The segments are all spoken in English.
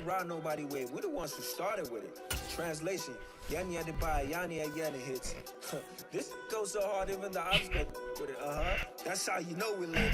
ride nobody with. We're the ones who started with it. Translation, Yani had to buy, Yani had Yanni hits. This goes so hard, even the ops go with it. That's how you know we live.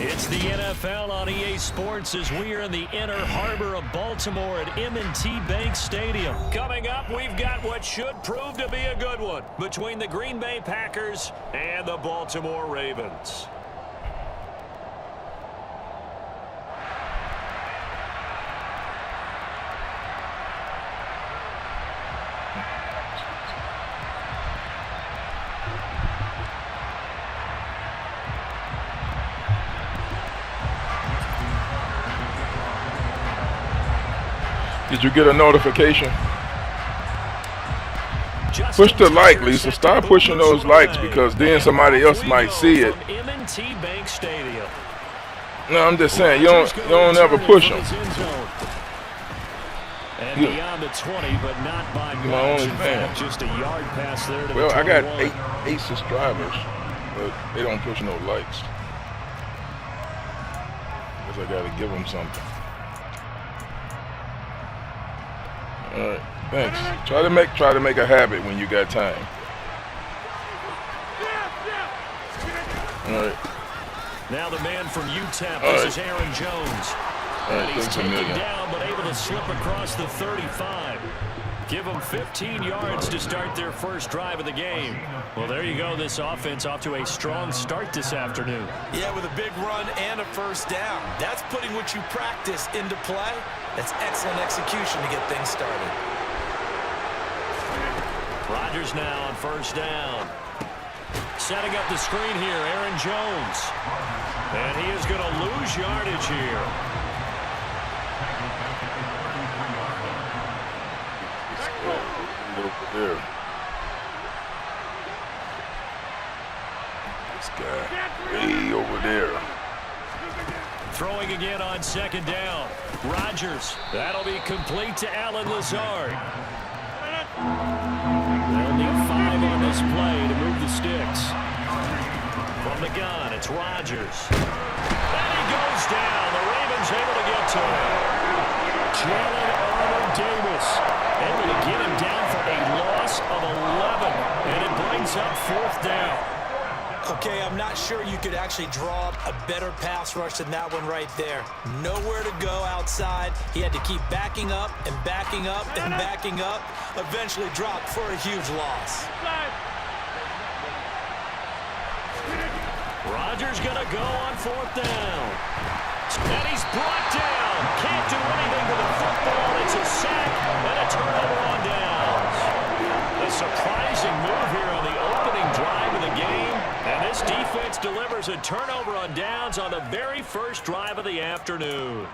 It's the NFL on EA Sports as we are in the inner harbor of Baltimore at M&T Bank Stadium. Coming up, we've got what should prove to be a good one between the Green Bay Packers and the Baltimore Ravens. Did you get a notification? Push the like, Lisa. Start pushing those likes because then somebody else might see it. No, I'm just saying, you don't ever push them. And beyond the 20, but not by my only fan. Just a yard pass there to well, I got eight subscribers, but they don't push no likes. Guess I gotta give them something. All right, thanks. Try to make a habit when you got time. All right. Now the man from UTEP, this is Aaron Jones. And he's taken down, but able to slip across the 35. Give them 15 yards to start their first drive of the game. Well, there you go. This offense off to a strong start this afternoon. Yeah, with a big run and a first down. That's putting what you practice into play. That's excellent execution to get things started. Rodgers now on first down. Setting up the screen here, Aaron Jones. And he is going to lose yardage here. Over there. This guy way over there. Throwing again on second down. Rodgers. That'll be complete to Alan Lazard. They'll need 5 on this play to move the sticks. From the gun, it's Rodgers. And he goes down. The Ravens able to get to him. Jalen Armour-Davis able to get him down for a loss of 11. And it brings up fourth down. Okay, I'm not sure you could actually draw up a better pass rush than that one right there. Nowhere to go outside. He had to keep backing up and backing up and backing up. Eventually dropped for a huge loss. Rodgers going to go on fourth down. And he's brought down. Can't do anything with the football. It's a sack and a turnover on downs. A surprising move here on the opening drive of the game. And this defense delivers a turnover on downs on the very first drive of the afternoon.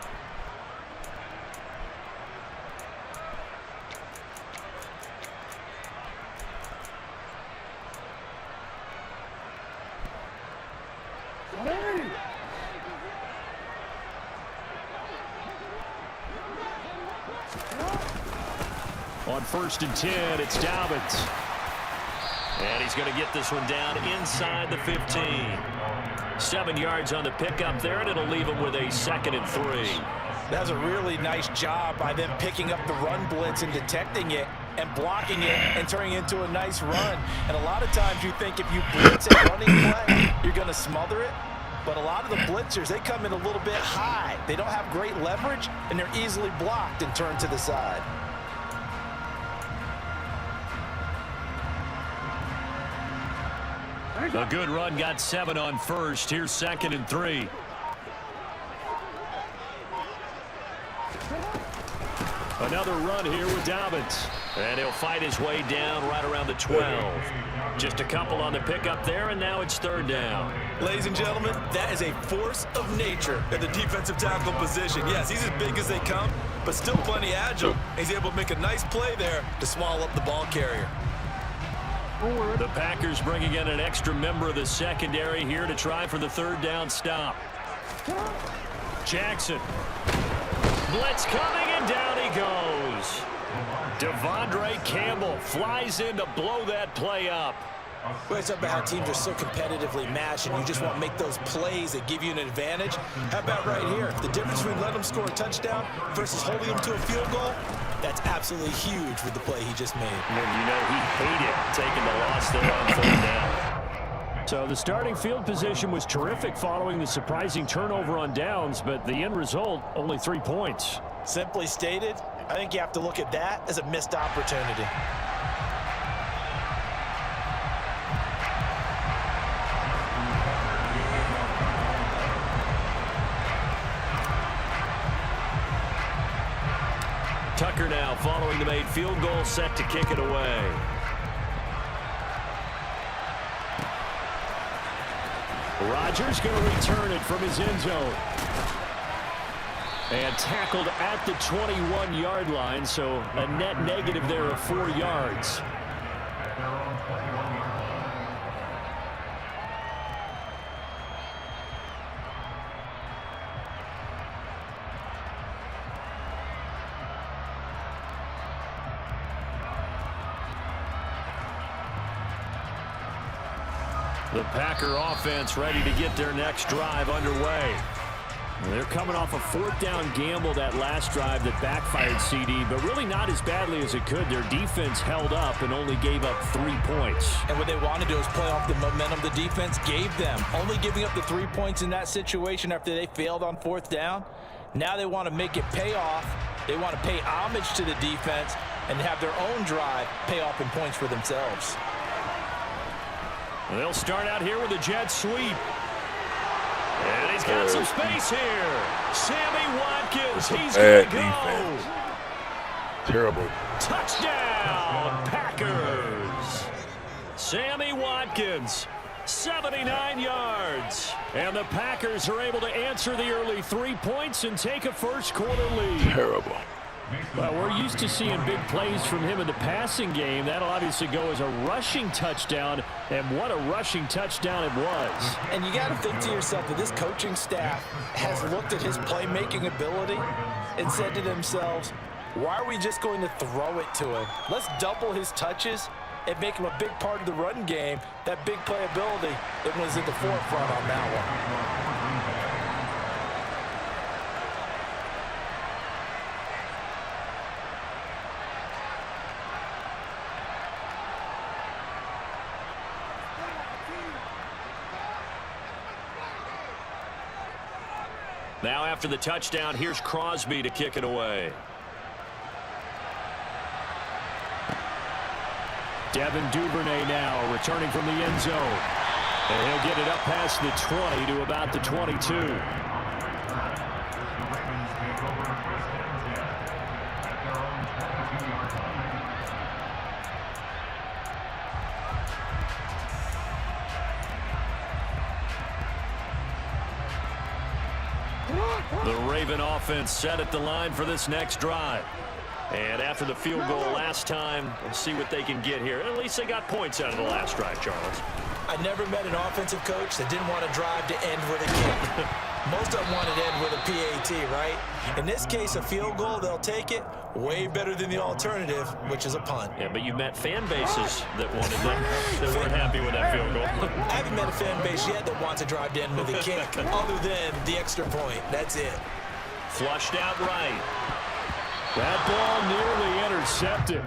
On 1st and 10, it's Dobbins. And he's going to get this one down inside the 15. 7 yards on the pickup there, and it'll leave him with a 2nd and 3. That's a really nice job by them picking up the run blitz and detecting it and blocking it and turning it into a nice run. And a lot of times you think if you blitz a running play, you're going to smother it. But a lot of the blitzers, they come in a little bit high. They don't have great leverage, and they're easily blocked and turned to the side. A good run, got 7 on first. Here's 2nd and 3. Another run here with Dobbins. And he'll fight his way down right around the 12. Just a couple on the pickup there, and now it's third down. Ladies and gentlemen, that is a force of nature at the defensive tackle position. Yes, he's as big as they come, but still plenty agile. He's able to make a nice play there to swallow up the ball carrier. The Packers bringing in an extra member of the secondary here to try for the third down stop. Jackson. Blitz coming, and down he goes. Devondre Campbell flies in to blow that play up. Well, it's about how teams are so competitively matched, and you just want to make those plays that give you an advantage. How about right here? The difference between letting them score a touchdown versus holding them to a field goal, that's absolutely huge with the play he just made. And you know he hated taking the loss there on third down. So the starting field position was terrific following the surprising turnover on downs, but the end result, only 3 points. Simply stated, I think you have to look at that as a missed opportunity. Tucker now following the made field goal, set to kick it away. Rodgers going to return it from his end zone. And tackled at the 21-yard line, so a net negative there of 4 yards. The Packer offense ready to get their next drive underway. They're coming off a fourth down gamble that last drive that backfired, CD, but really not as badly as it could. Their defense held up and only gave up 3 points. And what they want to do is play off the momentum the defense gave them. Only giving up the 3 points in that situation after they failed on fourth down. Now they want to make it pay off. They want to pay homage to the defense and have their own drive pay off in points for themselves. They'll start out here with a jet sweep. And he's got some space here. Sammy Watkins, he's going to go. Defense. Terrible. Touchdown, Packers. Sammy Watkins, 79 yards. And the Packers are able to answer the early 3 points and take a first-quarter lead. Terrible. Well, we're used to seeing big plays from him in the passing game. That'll obviously go as a rushing touchdown, and what a rushing touchdown it was. And you got to think to yourself that this coaching staff has looked at his playmaking ability and said to themselves, why are we just going to throw it to him? Let's double his touches and make him a big part of the run game. That big playability that was at the forefront on that one. Now after the touchdown, here's Crosby to kick it away. Devin Duvernay now returning from the end zone. And he'll get it up past the 20 to about the 22. The Raven offense set at the line for this next drive. And after the field goal last time, we'll see what they can get here. At least they got points out of the last drive, Charles. I never met an offensive coach that didn't want to drive to end with a kick. Most of them wanted to end with a PAT, right? In this case, a field goal, they'll take it. Way better than the alternative, which is a punt. Yeah, but you met fan bases that wanted that weren't happy with that field goal. I haven't met a fan base yet that wants to drive to end with a kick, other than the extra point. That's it. Flushed out right. That ball nearly intercepted.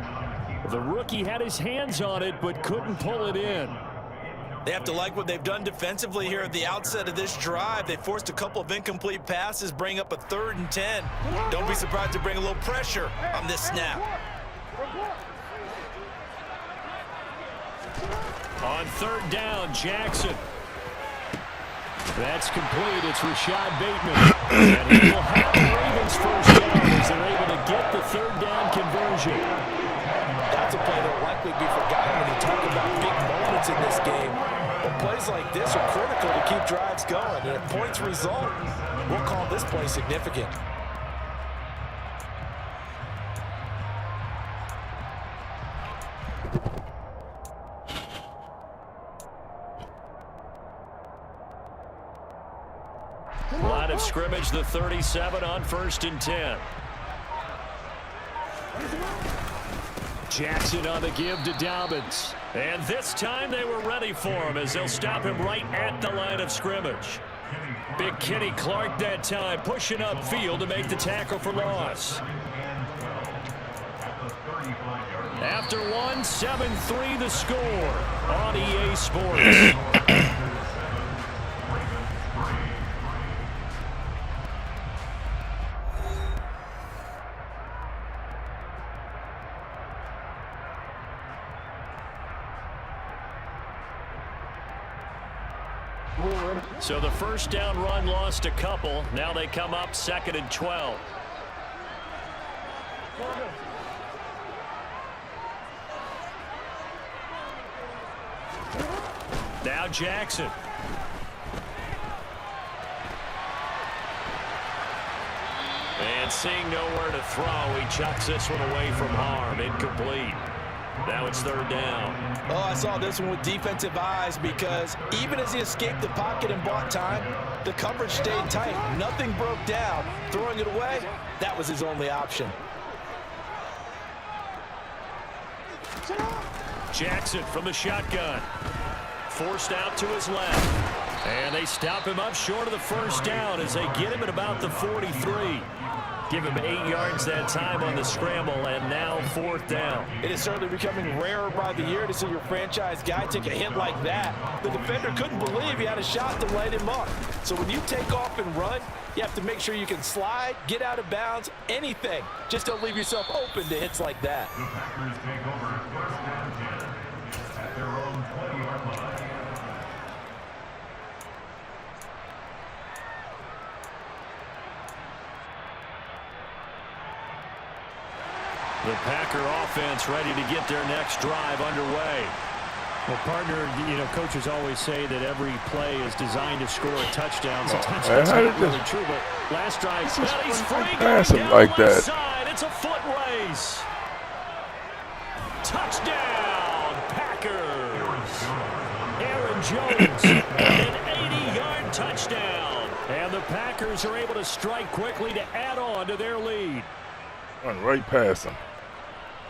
The rookie had his hands on it, but couldn't pull it in. They have to like what they've done defensively here at the outset of this drive. They forced a couple of incomplete passes, bring up a 3rd and 10. Don't be surprised to bring a little pressure on this snap. On 3rd down, Jackson. That's complete. It's Rashad Bateman. And he will have the Ravens first down as they're able to get the 3rd down conversion. a play that will likely be forgotten when you talk about big moments in this game. But plays like this are critical to keep drives going. And if points result, we'll call this play significant. Line of scrimmage, the 37 on 1st and 10. Jackson on the give to Dobbins. And this time they were ready for him as they'll stop him right at the line of scrimmage. Big Kenny Clark that time pushing upfield to make the tackle for loss. After one, 7-3 the score on EA Sports. So the first down run lost a couple. Now they come up 2nd and 12. Now Jackson. And seeing nowhere to throw, he chucks this one away from harm. Incomplete. Now it's 3rd down. Oh, I saw this one with defensive eyes because even as he escaped the pocket and bought time, the coverage stayed tight. Nothing broke down. Throwing it away, that was his only option. Jackson from the shotgun. Forced out to his left. And they stop him up short of the first down as they get him at about the 43. Give him 8 yards that time on the scramble, and now 4th down. It is certainly becoming rarer by the year to see your franchise guy take a hit like that. The defender couldn't believe he had a shot to light him up. So when you take off and run, you have to make sure you can slide, get out of bounds, anything. Just don't leave yourself open to hits like that. The Packers take over 1st and 10 at their own 20-yard line. The Packer offense ready to get their next drive underway. Well, partner, coaches always say that every play is designed to score a touchdown. Sometimes that's not really true, but last drive, he's free pass him down like left that. side. It's a foot race. Touchdown, Packers. Aaron Jones, an 80-yard touchdown. And the Packers are able to strike quickly to add on to their lead. Run right past him.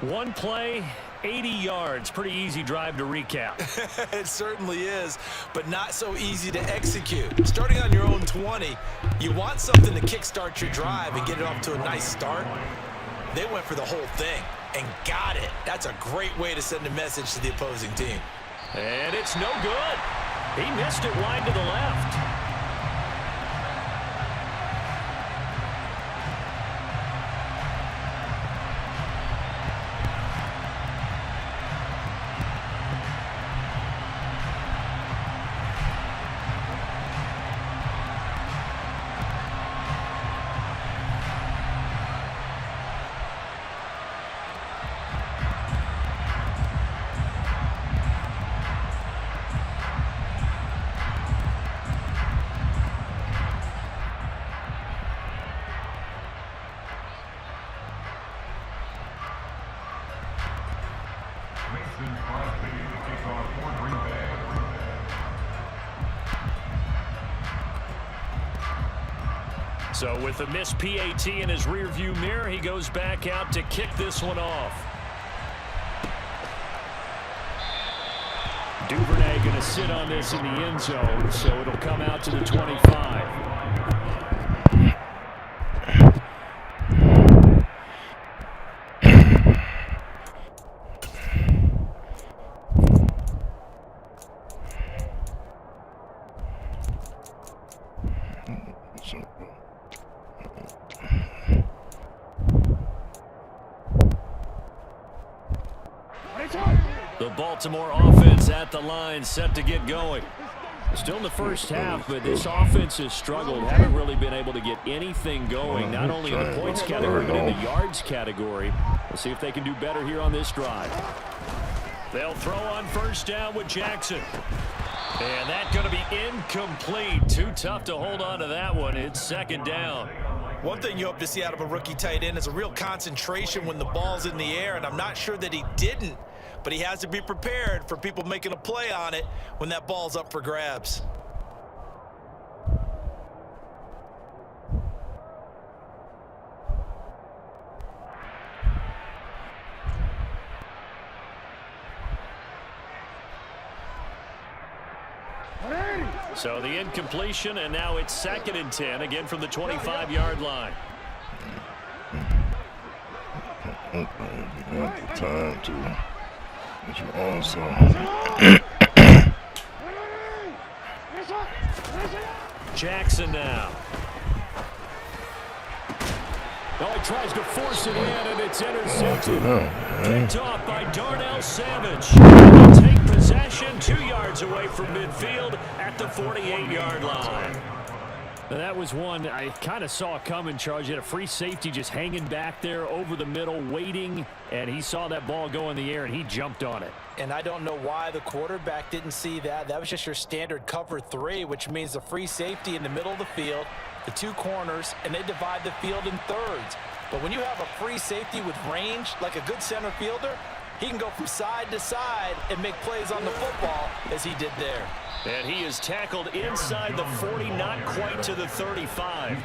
One play, 80 yards. Pretty easy drive to recap. It certainly is, but not so easy to execute. Starting on your own 20, you want something to kickstart your drive and get it off to a nice start. They went for the whole thing and got it. That's a great way to send a message to the opposing team. And it's no good. He missed it wide to the left. So with a missed PAT in his rearview mirror, he goes back out to kick this one off. Duvernay going to sit on this in the end zone, so it'll come out to the 25. The Baltimore offense at the line, set to get going. Still in the first half, but this offense has struggled. Haven't really been able to get anything going, not only in the points category, but in the yards category. We'll see if they can do better here on this drive. They'll throw on first down with Jackson. And that's going to be incomplete. Too tough to hold on to that one. It's second down. One thing you hope to see out of a rookie tight end is a real concentration when the ball's in the air, and I'm not sure that he didn't, but he has to be prepared for people making a play on it when that ball's up for grabs. So the incompletion, and now it's 2nd and 10, again from the 25-yard line. Not the time to. But you also. Jackson now. Oh, he tries to force it in, and it's intercepted. Picked off by Darnell Savage. He'll take possession 2 yards away from midfield at the 48-yard line. Now, that was one I kind of saw coming, Charles. You had a free safety just hanging back there over the middle, waiting, and he saw that ball go in the air, and he jumped on it. And I don't know why the quarterback didn't see that. That was just your standard cover 3, which means the free safety in the middle of the field, the 2 corners, and they divide the field in thirds. But when you have a free safety with range, like a good center fielder, he can go from side to side and make plays on the football as he did there. And he is tackled inside the 40, not quite to the 35.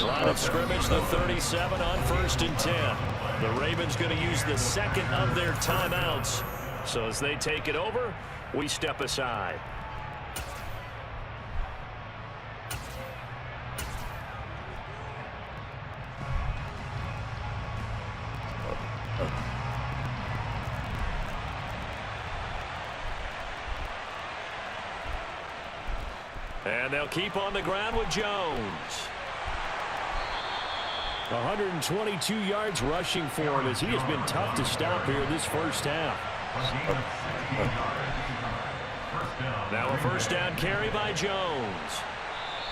Line of scrimmage, the 37 on 1st and 10. The Ravens going to use the second of their timeouts. So as they take it over, we step aside. And they'll keep on the ground with Jones. 122 yards rushing for him as he has been tough to stop here this first half. Now a first down carry by Jones.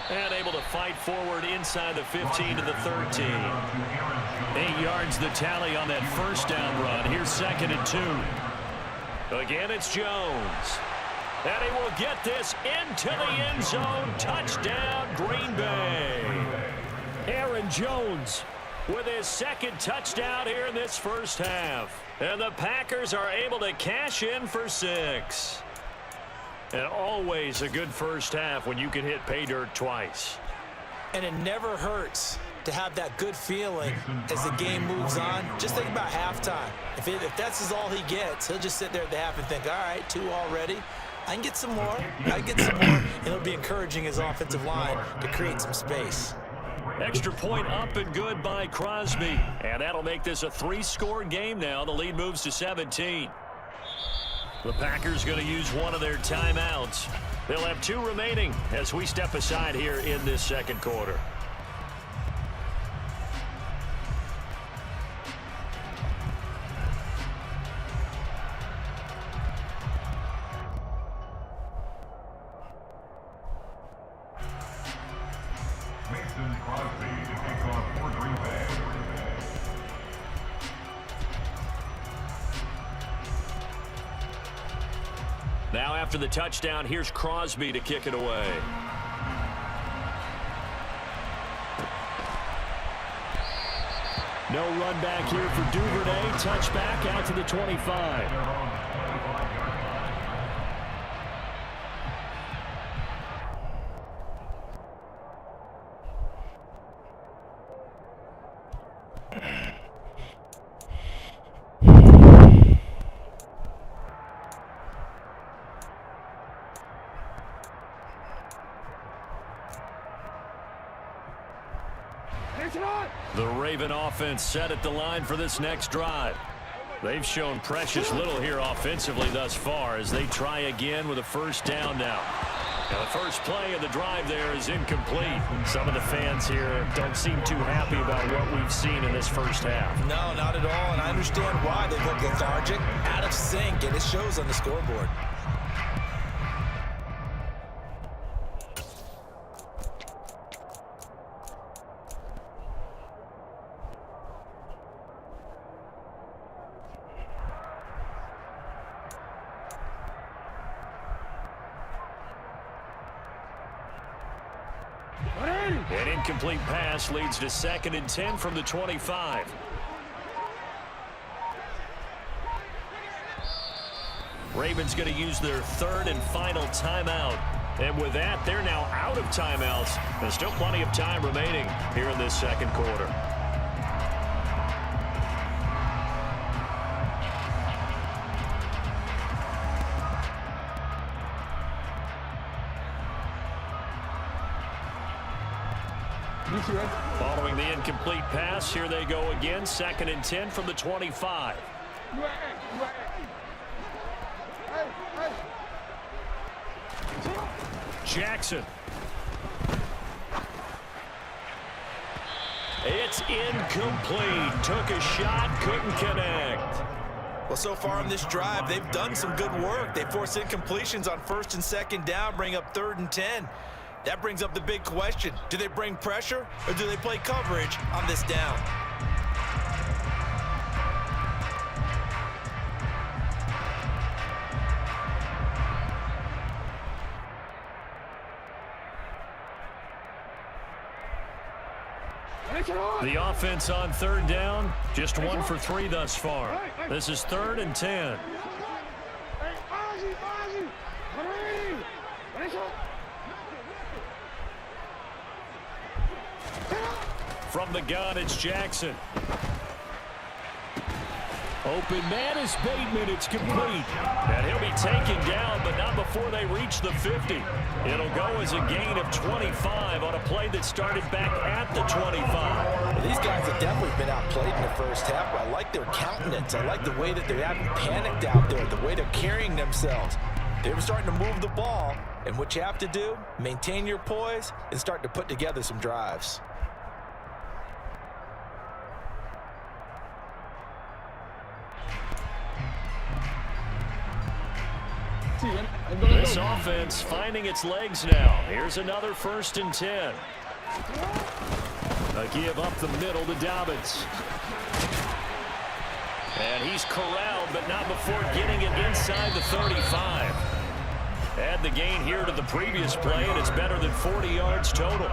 And able to fight forward inside the 15 to the 13. 8 yards the tally on that first down run. Here's 2nd and 2. Again, it's Jones. And he will get this into the end zone. Touchdown, Green Bay. Aaron Jones with his 2nd touchdown here in this first half. And the Packers are able to cash in for 6. And always a good first half when you can hit pay dirt twice. And it never hurts to have that good feeling as the game moves on. Just think about halftime. If that's all he gets, he'll just sit there at the half and think, all right, 2 already. I can get some more. I can get some more. And it'll be encouraging his offensive line to create some space. Extra point up and good by Crosby. And that'll make this a 3-score game now. The lead moves to 17. The Packers going to use one of their timeouts. They'll have 2 remaining as we step aside here in this second quarter. Now after the touchdown, here's Crosby to kick it away. No run back here for Duvernay. Touchback out to the 25. The Raven offense set at the line for this next drive. They've shown precious little here offensively thus far as they try again with a first down now. And the first play of the drive there is incomplete. Some of the fans here don't seem too happy about what we've seen in this first half. No, not at all, and I understand why. They look lethargic, out of sync, and it shows on the scoreboard. An incomplete pass leads to 2nd and 10 from the 25. Ravens going to use their 3rd and final timeout. And with that, they're now out of timeouts. There's still plenty of time remaining here in this 2nd quarter. Following the incomplete pass, here they go again. 2nd and 10 from the 25. Jackson. It's incomplete. Took a shot, couldn't connect. Well, so far on this drive, they've done some good work. They forced incompletions on 1st and 2nd down, bring up 3rd and 10. That brings up the big question. Do they bring pressure or do they play coverage on this down? The offense on 3rd down, just 1 for 3 thus far. This is 3rd and 10. From the gun, it's Jackson. Open man is Bateman. It's complete. And he'll be taken down, but not before they reach the 50. It'll go as a gain of 25 on a play that started back at the 25. These guys have definitely been outplayed in the first half. I like their countenance. I like the way that they haven't panicked out there, the way they're carrying themselves. They were starting to move the ball, and what you have to do, maintain your poise and start to put together some drives. This offense finding its legs now. Here's another 1st and 10. A give up the middle to Dobbins. And he's corralled, but not before getting it inside the 35. Add the gain here to the previous play, and it's better than 40 yards total.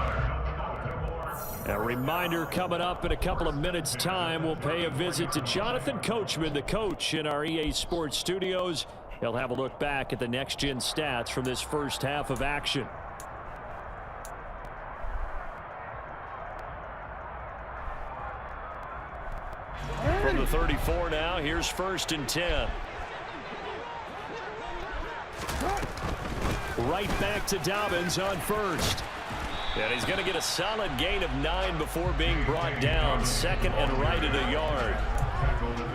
A reminder coming up in a couple of minutes' time, we'll pay a visit to Jonathan Coachman, the coach in our EA Sports studios. He'll have a look back at the next-gen stats from this first half of action. From the 34 now, here's 1st and 10. Right back to Dobbins on 1st. And he's going to get a solid gain of 9 before being brought down. 2nd and right at a yard.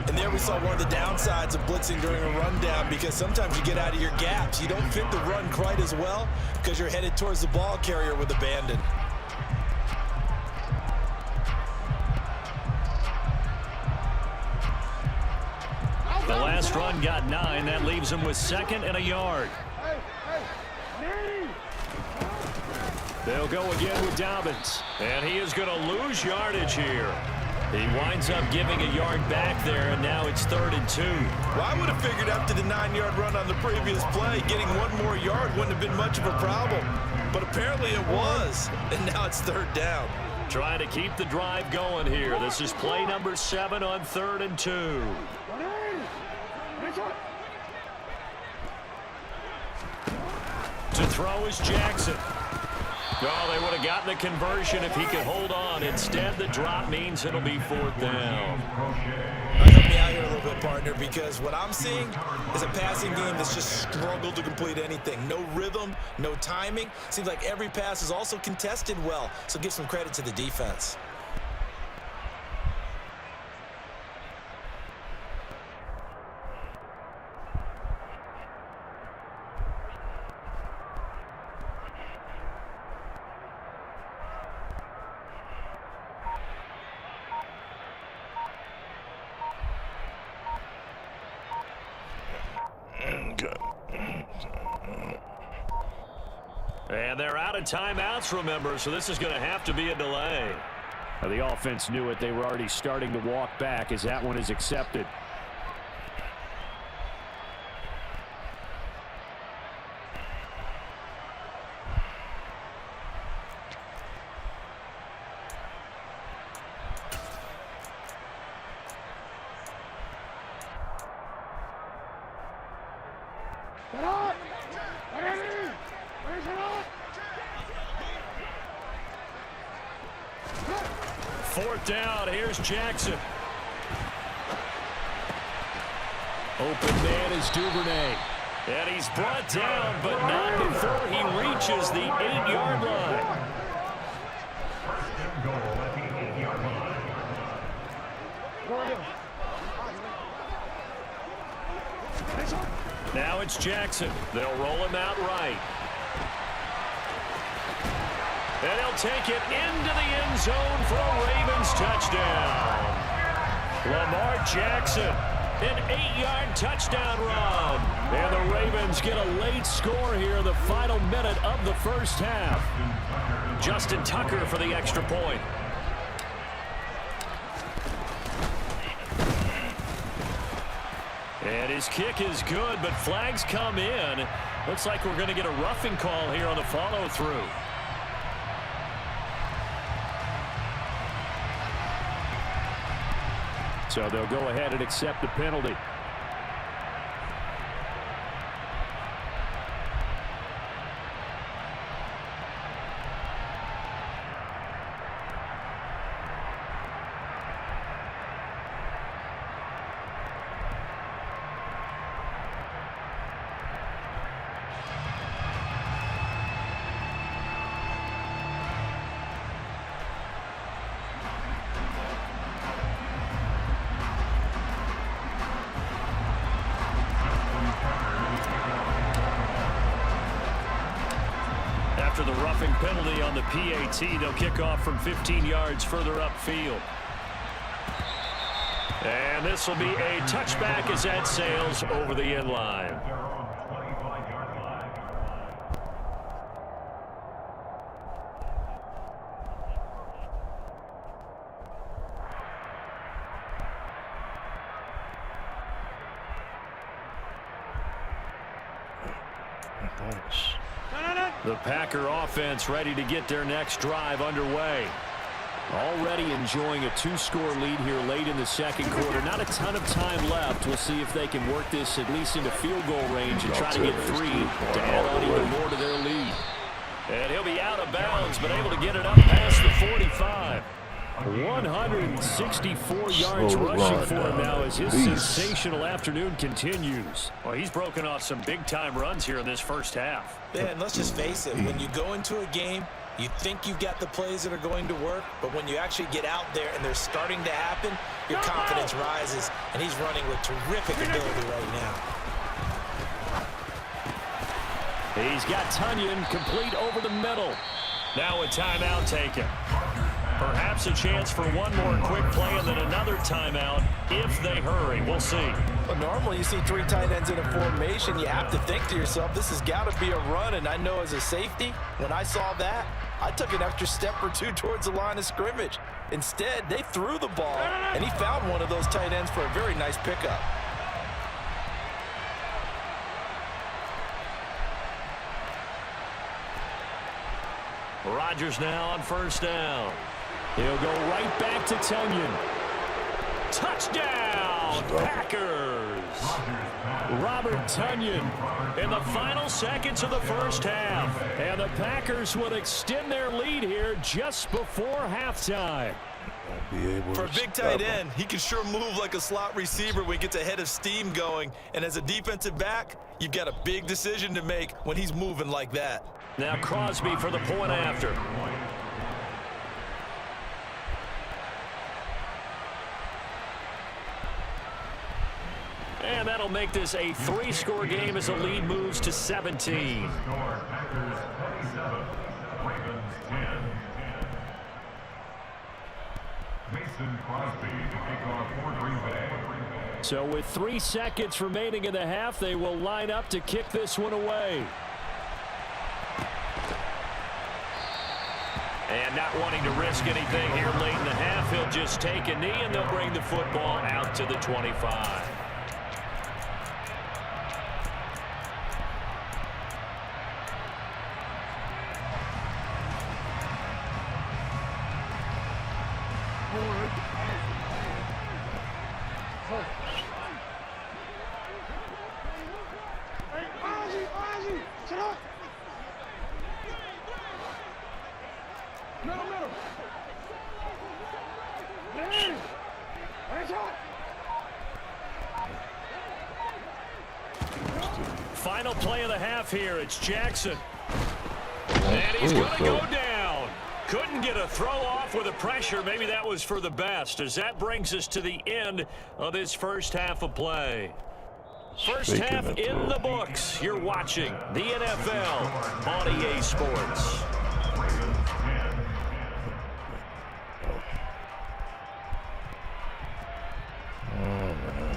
And there we saw one of the downsides of blitzing during a rundown, because sometimes you get out of your gaps. You don't fit the run quite as well because you're headed towards the ball carrier with abandon. The last run got 9. That leaves him with 2nd and a yard. They'll go again with Dobbins. And he is going to lose yardage here. He winds up giving a yard back there, and now it's 3rd and 2. Well, I would have figured after the 9-yard run on the previous play, getting 1 more yard wouldn't have been much of a problem. But apparently it was, and now it's 3rd down. Trying to keep the drive going here. This is play number 7 on 3rd and 2. To throw is Jackson. Oh, they would have gotten the conversion if he could hold on. Instead, the drop means it'll be 4th down. Help me out here a little bit, partner, because what I'm seeing is a passing game that's just struggled to complete anything. No rhythm, no timing. Seems like every pass is also contested well, so give some credit to the defense. And they're out of timeouts, remember, so this is going to have to be a delay. Now, the offense knew it. They were already starting to walk back as that one is accepted. 4th down. Here's Jackson. Open man is Duvernay. And he's brought down, but not before he reaches the 8-yard line. First and goal at the 8-yard line. Now it's Jackson. They'll roll him out right. And he'll take it into the end zone for a Ravens touchdown. Lamar Jackson, an 8-yard touchdown run. And the Ravens get a late score here in the final minute of the first half. Justin Tucker for the extra point. And his kick is good, but flags come in. Looks like we're going to get a roughing call here on the follow-through. So they'll go ahead and accept the penalty. After the roughing penalty on the PAT, they'll kick off from 15 yards further upfield. And this will be a touchback as that sails over the end line. The Packer offense ready to get their next drive underway. Already enjoying a 2-score lead here late in the second quarter. Not a ton of time left. We'll see if they can work this at least into field goal range and try to get 3 to add on even more to their lead. And he'll be out of bounds, but able to get it up past the 45. 164 yards rushing for him now as his sensational afternoon continues. Well, he's broken off some big-time runs here in this first half. Yeah, and let's just face it, when you go into a game, you think you've got the plays that are going to work, but when you actually get out there and they're starting to happen, your confidence rises, and he's running with terrific ability right now. He's got Tunyon complete over the middle. Now a timeout taken. Perhaps a chance for one more quick play and then another timeout if they hurry. We'll see. Well, normally you see 3 tight ends in a formation. You have to think to yourself, this has got to be a run. And I know as a safety, when I saw that, I took an extra step or 2 towards the line of scrimmage. Instead, they threw the ball, and he found one of those tight ends for a very nice pickup. Rodgers now on first down. He'll go right back to Tunyon. Touchdown, Packers. Robert Tunyon in the final seconds of the first half. And the Packers would extend their lead here just before halftime. For a big tight end, he can sure move like a slot receiver when he gets a head of steam going. And as a defensive back, you've got a big decision to make when he's moving like that. Now Crosby for the point after. And that'll make this a 3-score game as the lead moves to 17. So with 3 seconds remaining in the half, they will line up to kick this one away. And not wanting to risk anything here late in the half, he'll just take a knee and they'll bring the football out to the 25. play of the half here. It's Jackson. And he's going to go down. Couldn't get a throw off with the pressure. Maybe that was for the best, as that brings us to the end of this first half of play. First half in the books. You're watching the NFL on EA Sports.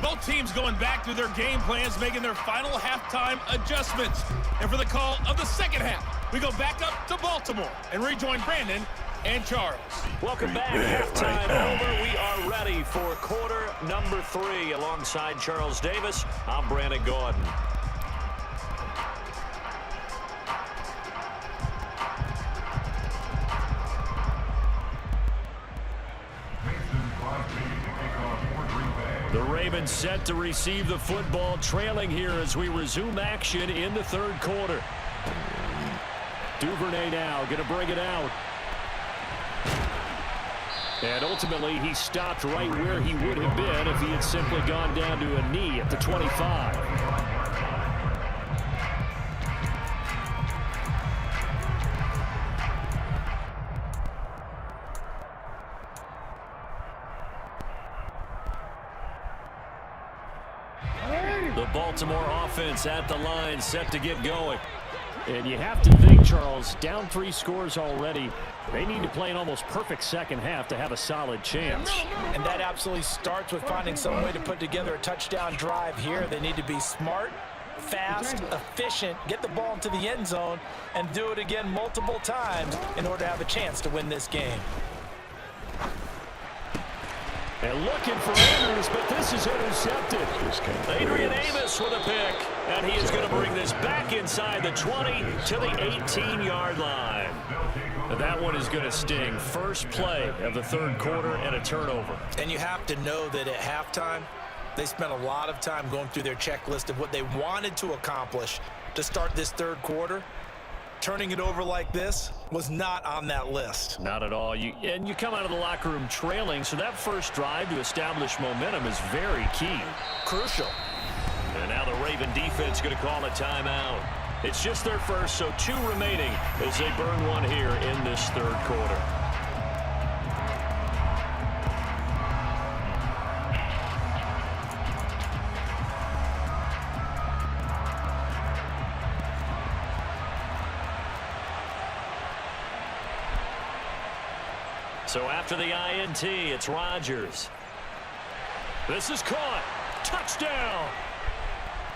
Both teams going back through their game plans, making their final halftime adjustments. And for the call of the second half, we go back up to Baltimore and rejoin Brandon and Charles. Welcome back. Halftime over. We are ready for quarter number 3. Alongside Charles Davis, I'm Brandon Gordon. The Ravens set to receive the football, trailing here as we resume action in the third quarter. Duvernay now going to bring it out. And ultimately, he stopped right where he would have been if he had simply gone down to a knee at the 25. The Baltimore offense at the line, set to get going. And you have to think, Charles, down 3 scores already. They need to play an almost perfect second half to have a solid chance. And that absolutely starts with finding some way to put together a touchdown drive here. They need to be smart, fast, efficient, get the ball into the end zone, and do it again multiple times in order to have a chance to win this game. And looking for Andrews, but this is intercepted. Adrian Amos with a pick, and he is going to bring this back inside the 20 to the 18-yard line. That one is going to sting. First play of the third quarter and a turnover. And you have to know that at halftime, they spent a lot of time going through their checklist of what they wanted to accomplish to start this third quarter. Turning it over like this was not on that list. Not at all. You come out of the locker room trailing, so that first drive to establish momentum is very key. Crucial. And now the Raven defense going to call a timeout. It's just their first, so 2 remaining as they burn one here in this third quarter. So after the INT, it's Rodgers. This is caught. Touchdown.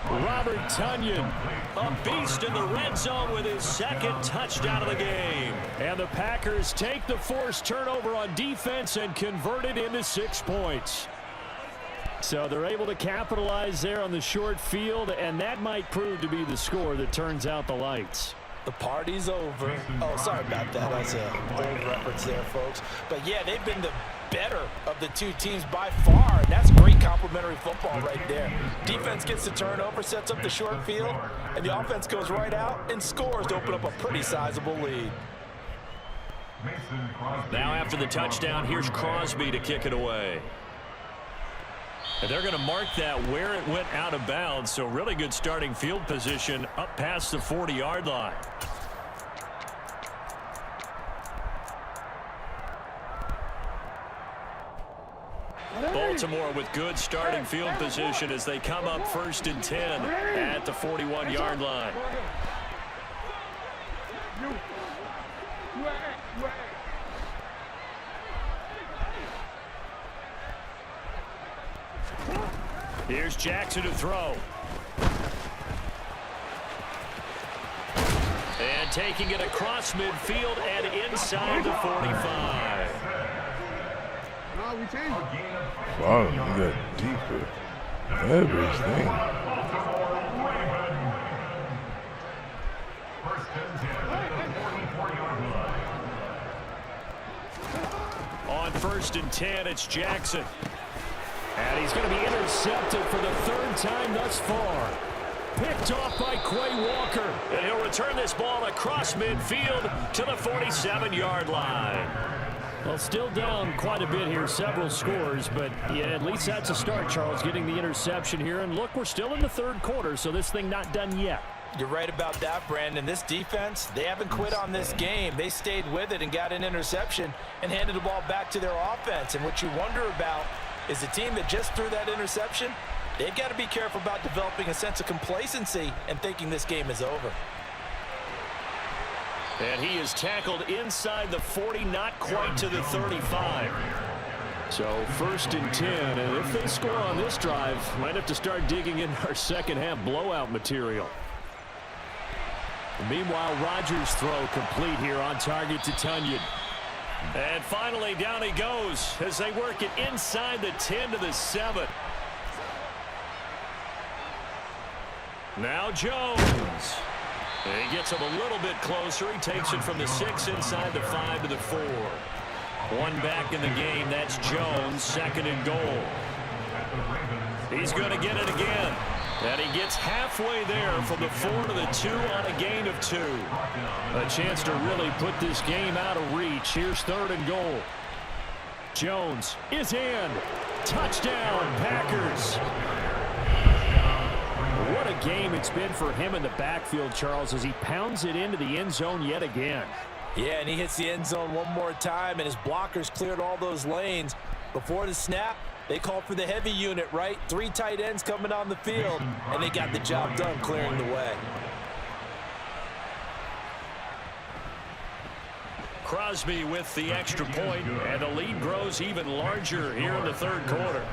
Robert Tonyan, a beast in the red zone with his second touchdown of the game. And the Packers take the forced turnover on defense and convert it into 6 points. So they're able to capitalize there on the short field, and that might prove to be the score that turns out the lights. The party's over. Oh, sorry about that. That's an old reference there, folks. But, yeah, they've been the better of the 2 teams by far, and that's great complimentary football right there. Defense gets the turnover, sets up the short field, and the offense goes right out and scores to open up a pretty sizable lead. Now after the touchdown, here's Crosby to kick it away. And they're going to mark that where it went out of bounds, so really good starting field position up past the 40-yard line. Baltimore with good starting field position as they come up 1st and 10 at the 41-yard line. Here's Jackson to throw. And taking it across midfield and inside the 45. Wow, you got deeper. Everything. On 1st and 10, it's Jackson. And he's going to be intercepted for the 3rd time thus far. Picked off by Quay Walker. And he'll return this ball across midfield to the 47-yard line. Well, still down quite a bit here, several scores, but yeah, at least that's a start, Charles, getting the interception here. And look, we're still in the third quarter, so this thing not done yet. You're right about that, Brandon. This defense, they haven't quit on this game. They stayed with it and got an interception and handed the ball back to their offense. And what you wonder about is the team that just threw that interception, they've got to be careful about developing a sense of complacency and thinking this game is over. And he is tackled inside the 40, not quite to the 35. So 1st and 10, and if they score on this drive, might have to start digging in our second half blowout material. Meanwhile, Rodgers' throw complete here on target to Tunyon. And finally, down he goes as they work it inside the 10 to the 7. Now Jones. He gets him a little bit closer. He takes it from the 6 inside the 5 to the 4. One back in the game. That's Jones, 2nd and goal. He's going to get it again. And he gets halfway there from the 4 to the 2 on a gain of 2. A chance to really put this game out of reach. Here's 3rd and goal. Jones is in. Touchdown, Packers. What a game it's been for him in the backfield, Charles, as he pounds it into the end zone yet again. Yeah, and he hits the end zone one more time, and his blockers cleared all those lanes. Before the snap, they called for the heavy unit, right? 3 tight ends coming on the field, and they got the job done clearing the way. Crosby with the extra point, and the lead grows even larger here in the 3rd quarter.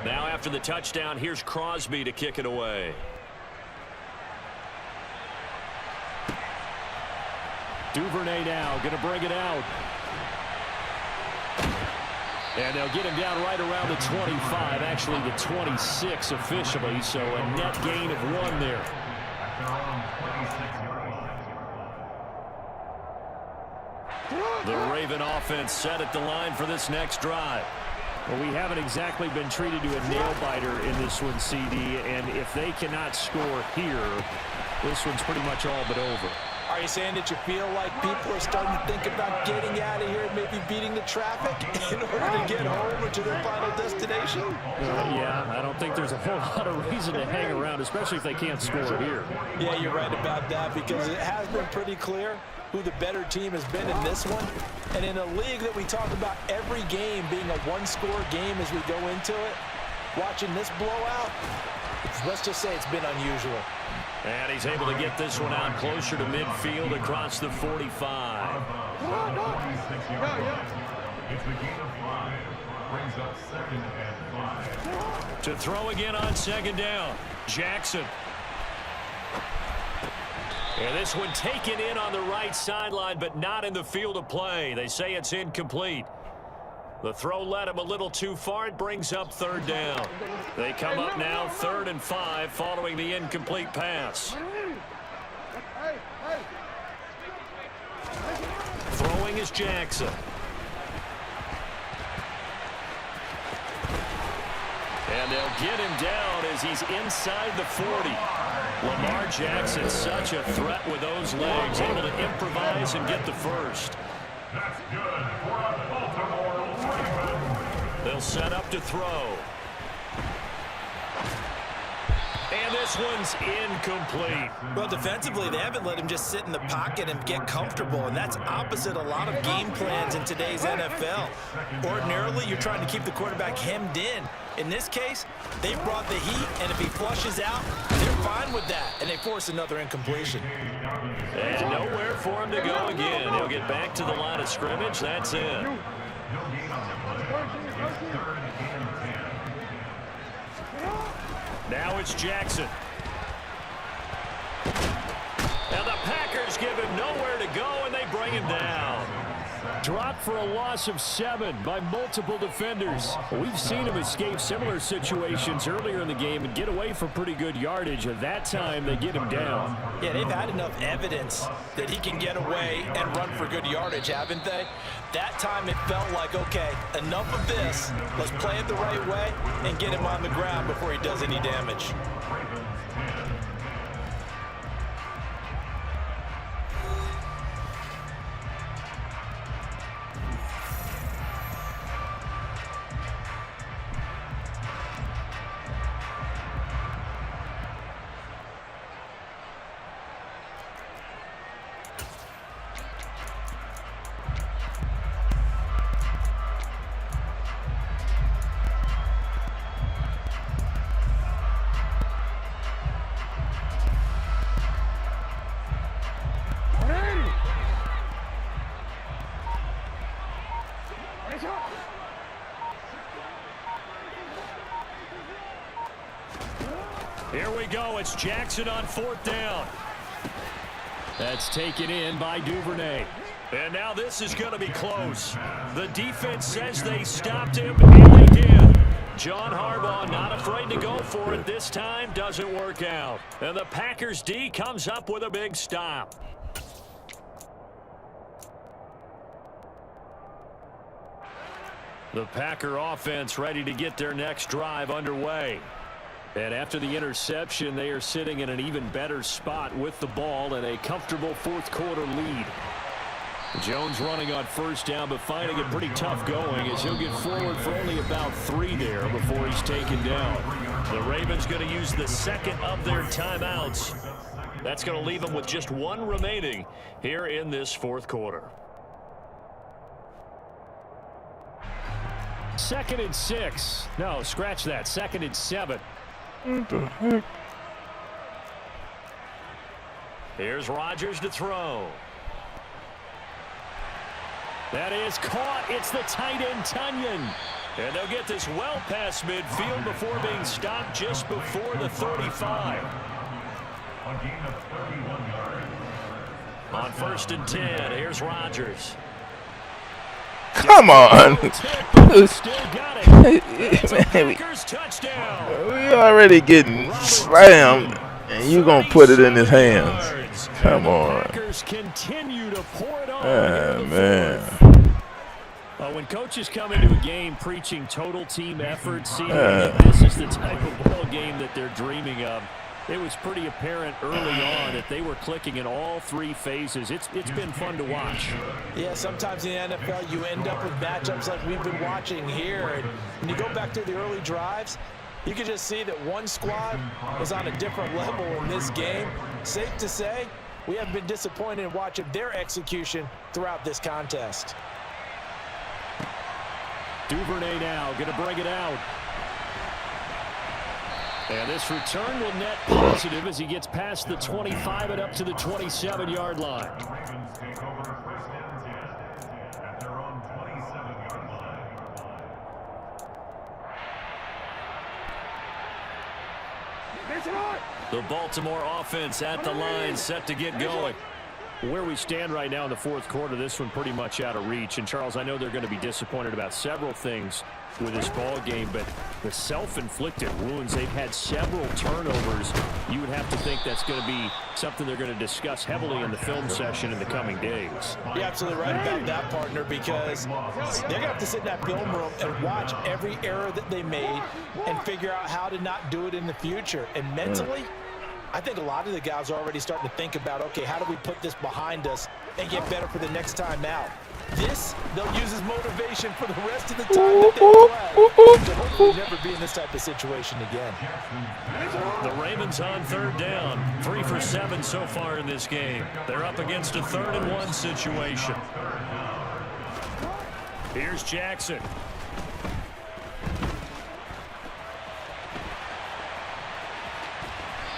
Now after the touchdown, here's Crosby to kick it away. Duvernay now going to bring it out. And they'll get him down right around the 25, actually the 26 officially, so a net gain of 1 there. The Raven offense set at the line for this next drive. Well, we haven't exactly been treated to a nail-biter in this one, CD, and if they cannot score here, this one's pretty much all but over. Are you saying that you feel like people are starting to think about getting out of here and maybe beating the traffic in order to get home or to their final destination? Yeah, I don't think there's a whole lot of reason to hang around, especially if they can't score here. Yeah, you're right about that, because it has been pretty clear who the better team has been in this one. And in a league that we talk about every game being a one-score game as we go into it, watching this blowout, let's just say it's been unusual. And he's able to get this one out closer to midfield across the 45. It's a gain of 5. Brings up 2nd and 5. To throw again on 2nd down. Jackson. And this one taken in on the right sideline, but not in the field of play. They say it's incomplete. The throw led him a little too far. It brings up 3rd down. They come up now 3rd and 5 following the incomplete pass. Throwing is Jackson. And they'll get him down as he's inside the 40. Lamar Jackson, such a threat with those legs, able to improvise and get the first. That's good for a Baltimore Ravens. They'll set up to throw. And this one's incomplete. Well, defensively, they haven't let him just sit in the pocket and get comfortable, and that's opposite a lot of game plans in today's NFL. Ordinarily, you're trying to keep the quarterback hemmed in. In this case, they brought the heat, and if he flushes out, they're fine with that, and they force another incompletion. And nowhere for him to go again. He'll get back to the line of scrimmage. That's it. Now it's Jackson. And the Packers give him nowhere to go, and they bring him down. Dropped for a loss of 7 by multiple defenders. We've seen him escape similar situations earlier in the game and get away for pretty good yardage. At that time, they get him down. Yeah, they've had enough evidence that he can get away and run for good yardage, haven't they? That time it felt like, okay, enough of this. Let's play it the right way and get him on the ground before he does any damage. Here we go. It's Jackson on 4th down. That's taken in by Duvernay. And now this is going to be close. The defense says they stopped him, and they did. John Harbaugh not afraid to go for it this time. Doesn't work out. And the Packers D comes up with a big stop. The Packer offense ready to get their next drive underway. And after the interception, they are sitting in an even better spot with the ball and a comfortable 4th quarter lead. Jones running on 1st down, but finding it pretty tough going as he'll get forward for only about 3 there before he's taken down. The Ravens going to use the 2nd of their timeouts. That's going to leave them with just 1 remaining here in this 4th quarter. 2nd and 6. No, scratch that. 2nd and 7. What the heck? Here's Rodgers to throw. That is caught. It's the tight end, Tunyon. And they'll get this well past midfield before being stopped just before the 35. A gain of 31 yards. On 1st and 10, here's Rodgers. Come on. Still got it. It's a Packers touchdown. We already getting slammed, and you gonna put it in his hands. Come on. Packers continue to pour it on. Ah, man. When coaches come into a game preaching total team effort, seeing this is the type of ball game that they're dreaming of, it was pretty apparent early on that they were clicking in all 3 phases. It's been fun to watch. Yeah, sometimes in the NFL you end up with matchups like we've been watching here. And when you go back to the early drives, you can just see that one squad was on a different level in this game. Safe to say, we have been disappointed in watching their execution throughout this contest. Duvernay now going to bring it out. And this return will net positive as he gets past the 25 and up to the 27-yard line. The Ravens take over 1st and 10 at their own 27-yard line. The Baltimore offense at the line, set to get going. Where we stand right now in the 4th quarter, this one pretty much out of reach. And, Charles, I know they're going to be disappointed about several things with this ball game, but the self-inflicted wounds, they've had several turnovers. You would have to think that's going to be something they're going to discuss heavily in the film session in the coming days. You're absolutely right about that, partner, because they're going to have to sit in that film room and watch every error that they made and figure out how to not do it in the future. And mentally, I think a lot of the guys are already starting to think about, okay, how do we put this behind us and get better for the next time out? This, they'll use as motivation for the rest of the time that they play to hopefully never be in this type of situation again. The Ravens on 3rd down, 3 for 7 so far in this game. They're up against a 3rd and 1 situation. Here's Jackson.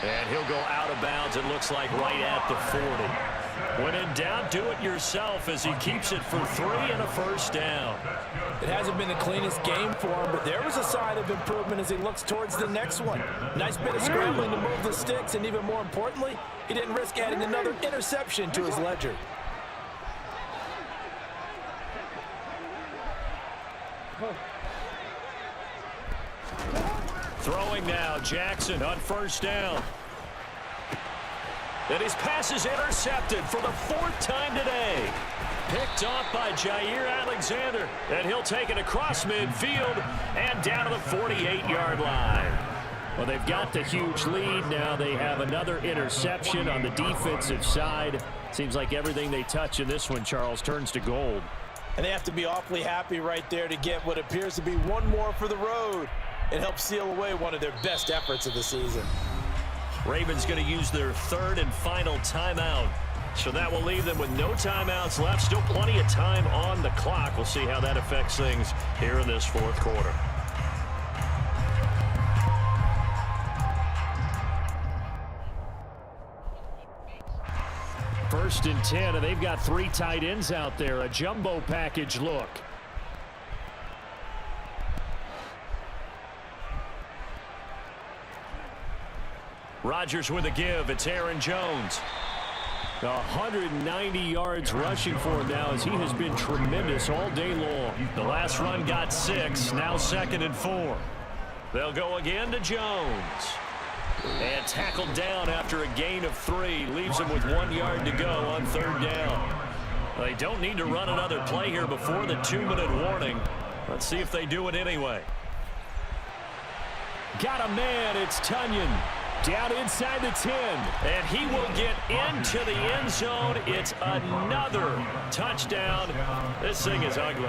And he'll go out of bounds, it looks like right at the 40. When in doubt, do it yourself as he keeps it for 3 and a 1st down. It hasn't been the cleanest game for him, but there was a sign of improvement as he looks towards the next one. Nice bit of scrambling to move the sticks, and even more importantly, he didn't risk adding another interception to his ledger. Throwing now, Jackson on 1st down. And his pass is intercepted for the 4th time today. Picked off by Jair Alexander. And he'll take it across midfield and down to the 48-yard line. Well, they've got the huge lead. Now they have another interception on the defensive side. Seems like everything they touch in this one, Charles, turns to gold. And they have to be awfully happy right there to get what appears to be one more for the road. It helps seal away one of their best efforts of the season. Ravens going to use their 3rd and final timeout. So that will leave them with no timeouts left. Still plenty of time on the clock. We'll see how that affects things here in this 4th quarter. First and 10, and they've got 3 tight ends out there. A jumbo package look. Rodgers with a give. It's Aaron Jones. 190 yards rushing for him now as he has been tremendous all day long. The last run got 6, now 2nd and 4. They'll go again to Jones. And tackled down after a gain of 3. Leaves him with 1 yard to go on 3rd down. They don't need to run another play here before the 2-minute warning. Let's see if they do it anyway. Got a man. It's Tunyon. Down inside the 10. And he will get into the end zone. It's another touchdown. This thing is ugly.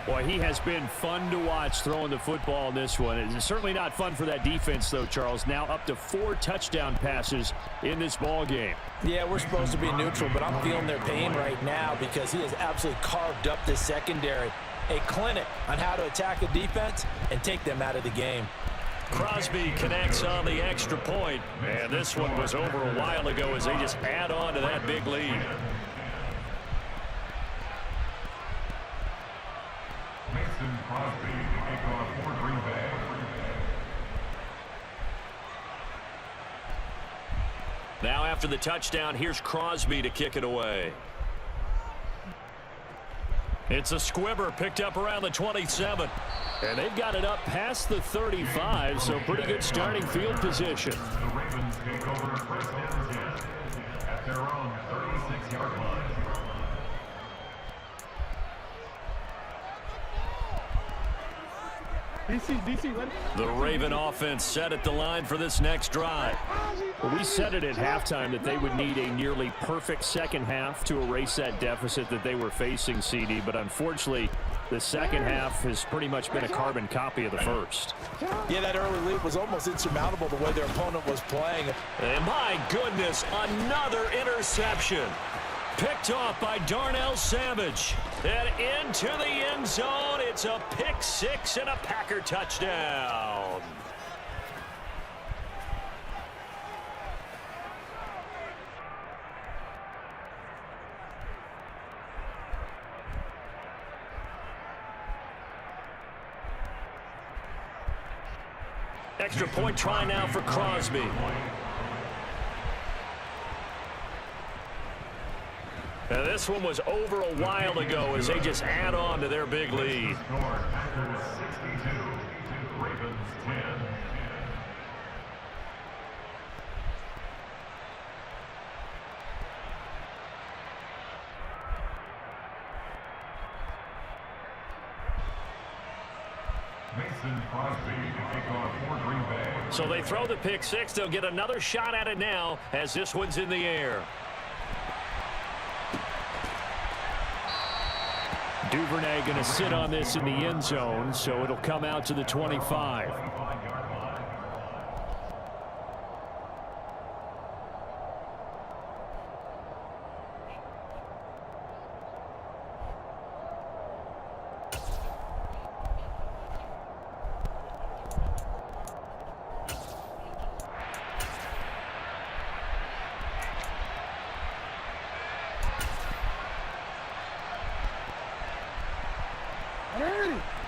Boy, he has been fun to watch throwing the football in this one. It's certainly not fun for that defense, though, Charles. Now up to 4 touchdown passes in this ball game. Yeah, we're supposed to be neutral, but I'm feeling their pain right now because he has absolutely carved up this secondary. A clinic on how to attack a defense and take them out of the game. Crosby connects on the extra point, and this one was over a while ago as they just add on to that big lead. Mason Crosby to kick off for Green Bay. Now after the touchdown, here's Crosby to kick it away. It's a squibber picked up around the 27. And they've got it up past the 35, so pretty good starting field position. The Ravens take over first and 10 at their own 36-yard line. The Raven offense set at the line for this next drive. Well, we said it at halftime that they would need a nearly perfect second half to erase that deficit that they were facing, CD, but unfortunately, the second half has pretty much been a carbon copy of the first. Yeah, that early lead was almost insurmountable the way their opponent was playing. And my goodness, another interception. Picked off by Darnell Savage. And into the end zone. It's a pick 6 and a Packer touchdown. Extra point try now for Crosby. Now this one was over a while ago as they just add on to their big lead. Packers 62, Ravens 10. Mason Crosby to kick off for Green Bay. So they throw the pick 6. They'll get another shot at it now as this one's in the air. Duvernay going to sit on this in the end zone, so it'll come out to the 25.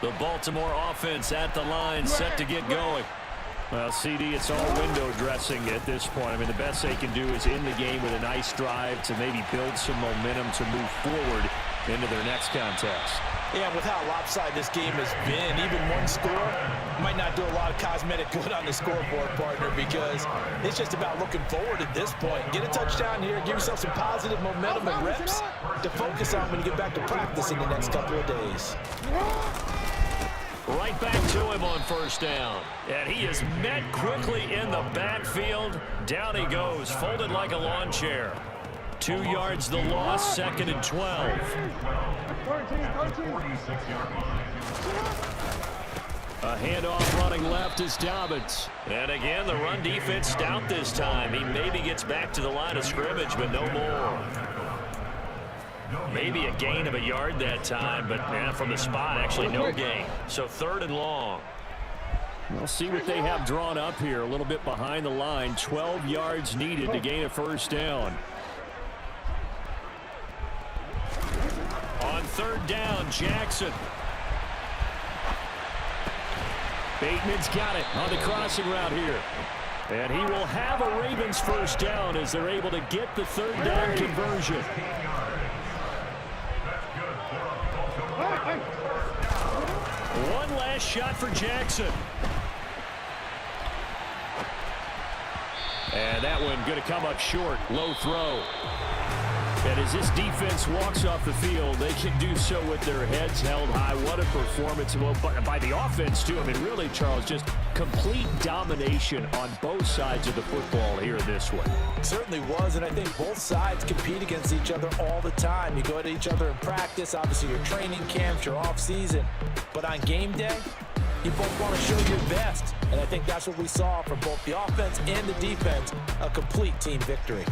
The Baltimore offense at the line, set to get going. Well, CD, it's all window dressing at this point. I mean, the best they can do is end the game with a nice drive to maybe build some momentum to move forward into their next contest. Yeah, with how lopsided this game has been, even one score might not do a lot of cosmetic good on the scoreboard, partner, because it's just about looking forward at this point. Get a touchdown here, give yourself some positive momentum and reps to focus on when you get back to practice in the next couple of days. Right back to him on first down. And he is met quickly in the backfield. Down he goes, folded like a lawn chair. 2 yards the loss, 2nd and 12. A handoff running left is Dobbins. And again, the run defense stout this time. He maybe gets back to the line of scrimmage, but no more. Maybe a gain of a yard that time, but from the spot, actually no gain. So 3rd and long. We'll see what they have drawn up here. A little bit behind the line. 12 yards needed to gain a first down. On 3rd down, Jackson. Bateman's got it on the crossing route here. And he will have a Ravens first down as they're able to get the third down conversion. One last shot for Jackson. And that one going to come up short. Low throw. And as this defense walks off the field, they can do so with their heads held high. What a performance by the offense, too. I mean, really, Charles, just complete domination on both sides of the football here this one. Certainly was, and I think both sides compete against each other all the time. You go at each other in practice, obviously your training camps, your off-season. But on game day, you both want to show your best. And I think that's what we saw from both the offense and the defense, a complete team victory.